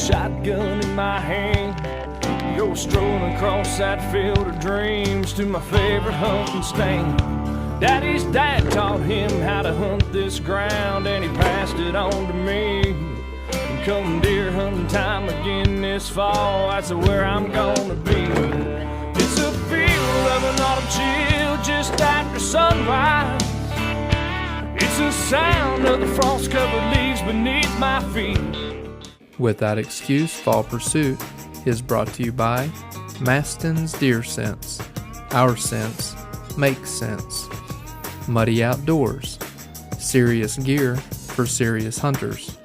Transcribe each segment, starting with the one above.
shotgun in my hand, go strolling across that field of dreams to my favorite hunting stand. Daddy's dad taught him how to hunt this ground, and he passed it on to me. And come deer hunting time again this fall, that's where I'm gonna be. It's a field of an autumn chill just after sunrise. It's the sound of the frost-covered leaves beneath my feet. Without Excuse Fall Pursuit is brought to you by Maston's Deer Sense. Our sense makes sense. Muddy Outdoors. Serious gear for serious hunters.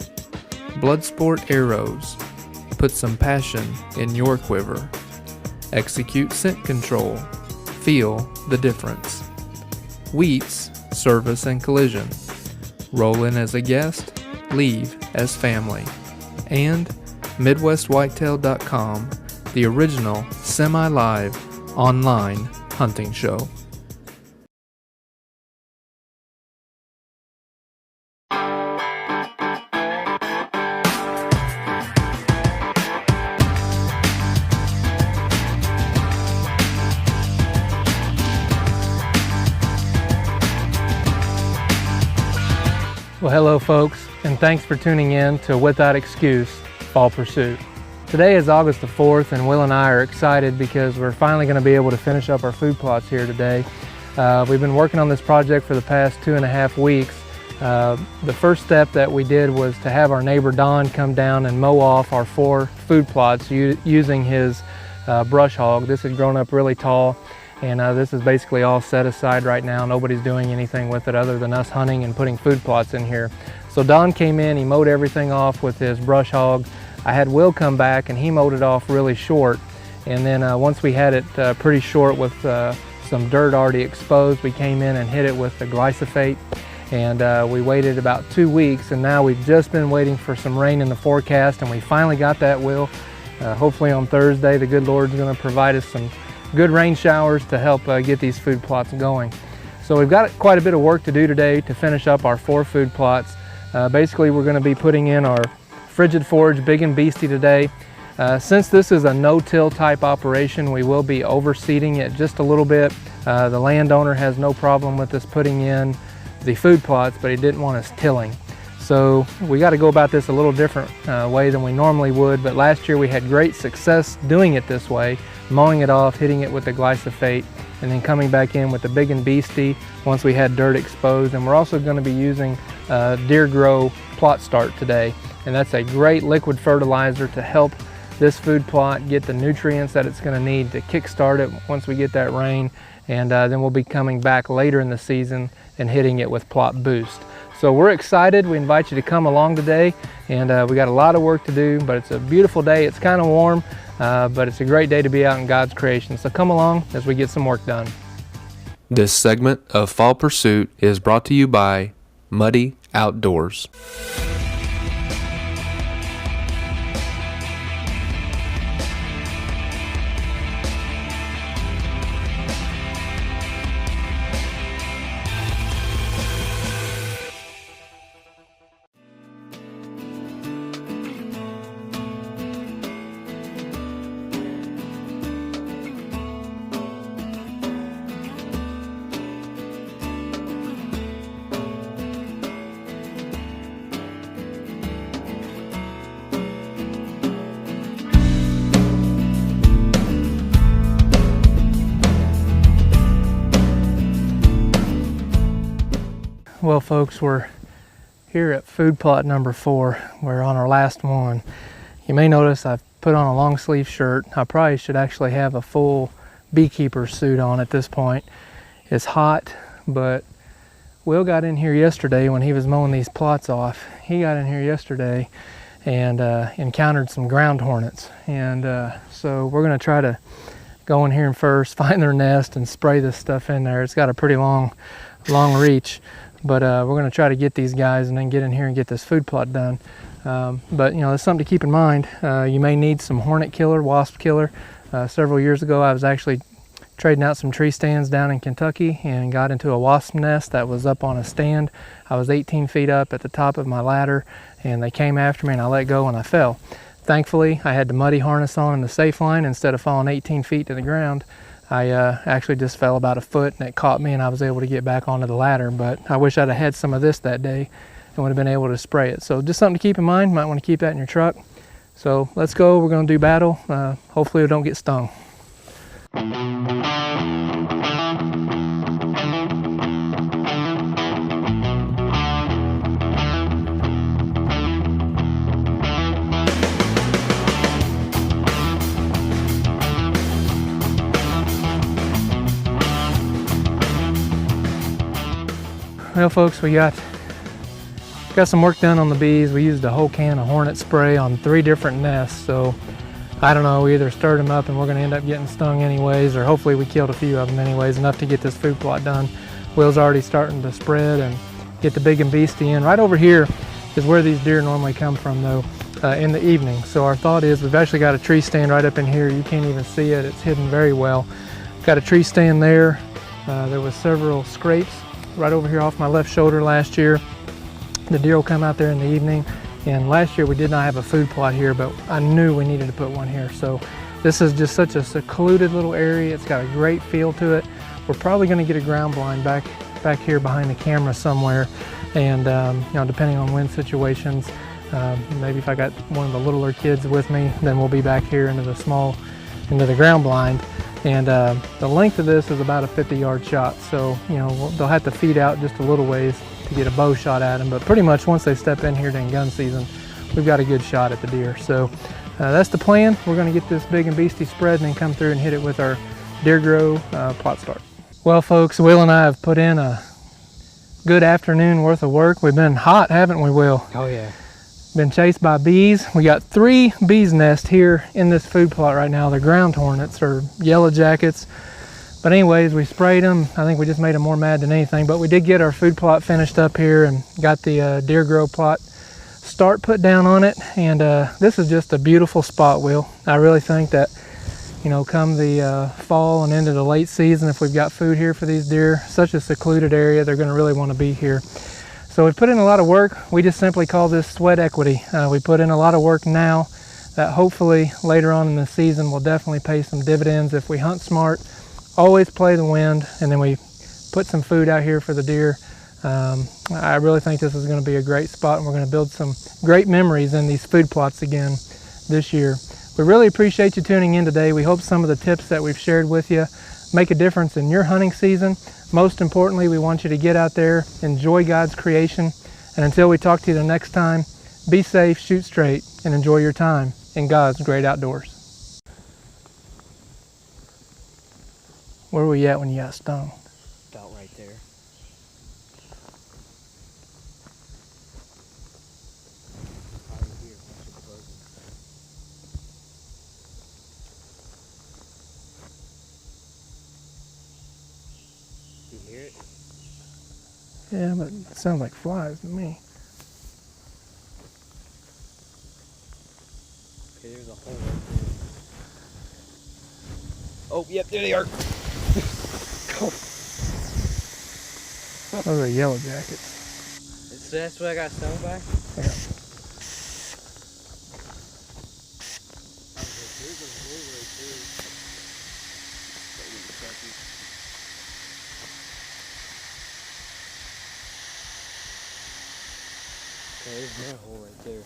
Bloodsport Arrows. Put some passion in your quiver. Execute Scent Control. Feel the difference. Wheats Service and Collision. Roll in as a guest, leave as family. And MidwestWhitetail.com, the original semi-live online hunting show. Well, hello folks, and thanks for tuning in to Without Excuse Fall Pursuit. Today is August the 4th, and Will and I are excited because we're finally going to be able to finish up our food plots here today. We've been working on this project for the past 2.5 weeks. The first step that we did was to have our neighbor Don come down and mow off our 4 food plots using his brush hog. This has grown up really tall, and this is basically all set aside right now. Nobody's doing anything with it other than us hunting and putting food plots in here. So Don came in, he mowed everything off with his brush hog. I had Will come back and he mowed it off really short. And then once we had it pretty short with some dirt already exposed, we came in and hit it with the glyphosate. And we waited about 2 weeks, and now we've just been waiting for some rain in the forecast, and we finally got that, Will. Hopefully on Thursday, the good Lord's gonna provide us some good rain showers to help get these food plots going. So we've got quite a bit of work to do today to finish up our 4 food plots. Basically, we're going to be putting in our Frigid Forage Big and Beastie today. Since this is a no-till type operation, we will be overseeding it just a little bit. The landowner has no problem with us putting in the food plots, but he didn't want us tilling. So we got to go about this a little different way than we normally would, but last year we had great success doing it this way, mowing it off, hitting it with the glyphosate, and then coming back in with the Big and Beastie once we had dirt exposed. And we're also going to be using Deer Grow Plot Start today, and that's a great liquid fertilizer to help this food plot get the nutrients that it's going to need to kickstart it once we get that rain. And then we'll be coming back later in the season and hitting it with Plot Boost. So we're excited. We invite you to come along today, and we got a lot of work to do, but it's a beautiful day. It's kind of warm, but it's a great day to be out in God's creation. So come along as we get some work done. This segment of Fall Pursuit is brought to you by Muddy Outdoors. Well folks, we're here at food plot number 4. We're on our last one. You may notice I've put on a long sleeve shirt. I probably should actually have a full beekeeper suit on at this point. It's hot, but Will got in here yesterday when he was mowing these plots off. He got in here yesterday and encountered some ground hornets. And so we're gonna try to go in here first, find their nest and spray this stuff in there. It's got a pretty long reach. But we're going to try to get these guys and then get in here and get this food plot done. But you know, that's something to keep in mind. You may need some hornet killer, wasp killer. Several years ago I was actually trading out some tree stands down in Kentucky and got into a wasp nest that was up on a stand. I was 18 feet up at the top of my ladder, and they came after me and I let go and I fell. Thankfully, I had the muddy harness on and the safe line. Instead of falling 18 feet to the ground, I actually just fell about a foot and it caught me and I was able to get back onto the ladder. But I wish I'd have had some of this that day and would have been able to spray it. So just something to keep in mind. Might want to keep that in your truck. So let's go. We're going to do battle. Hopefully we don't get stung. Well, folks, we got some work done on the bees. We used a whole can of Hornet spray on 3 different nests. So I don't know, we either stirred them up and we're going to end up getting stung anyways, or hopefully we killed a few of them anyways, enough to get this food plot done. Will's already starting to spread and get the big and beastie in. Right over here is where these deer normally come from, though, in the evening. So our thought is we've actually got a tree stand right up in here. You can't even see it. It's hidden very well. Got a tree stand there. There was several scrapes right over here off my left shoulder last year. The deer will come out there in the evening, and last year we did not have a food plot here, but I knew we needed to put one here. So this is just such a secluded little area. It's got a great feel to it. We're probably going to get a ground blind back here behind the camera somewhere, and you know, depending on wind situations, maybe if I got one of the littler kids with me, then we'll be back here into the ground blind. And the length of this is about a 50-yard shot, so you know they'll have to feed out just a little ways to get a bow shot at them. But pretty much once they step in here during gun season, we've got a good shot at the deer. So that's the plan. We're going to get this big and beastie spread and then come through and hit it with our Deer Grow plot start. Well, folks, Will and I have put in a good afternoon worth of work. We've been hot, haven't we, Will? Oh yeah. Been chased by bees. We got 3 bees nests here in this food plot right now. They're ground hornets or yellow jackets. But anyways, we sprayed them. I think we just made them more mad than anything. But we did get our food plot finished up here and got the Deer Grow plot start put down on it. And this is just a beautiful spot, Will. I really think that, you know, come the fall and into the late season, if we've got food here for these deer, such a secluded area, they're going to really want to be here. So we put in a lot of work. We just simply call this sweat equity. We put in a lot of work now that hopefully later on in the season will definitely pay some dividends if we hunt smart, always play the wind, and then we put some food out here for the deer. I really think this is going to be a great spot, and we're going to build some great memories in these food plots again this year. We really appreciate you tuning in today. We hope some of the tips that we've shared with you make a difference in your hunting season. Most importantly, we want you to get out there, enjoy God's creation, and until we talk to you the next time, be safe, shoot straight, and enjoy your time in God's great outdoors. Where were we at when you got stung? About right there. You hear it? Yeah, but it sounds like flies to me. Okay, there's a hole right there. Oh, yep, there they are. Those are yellow jackets. So that's what I got stung by? Yeah. Okay, there's another hole right there.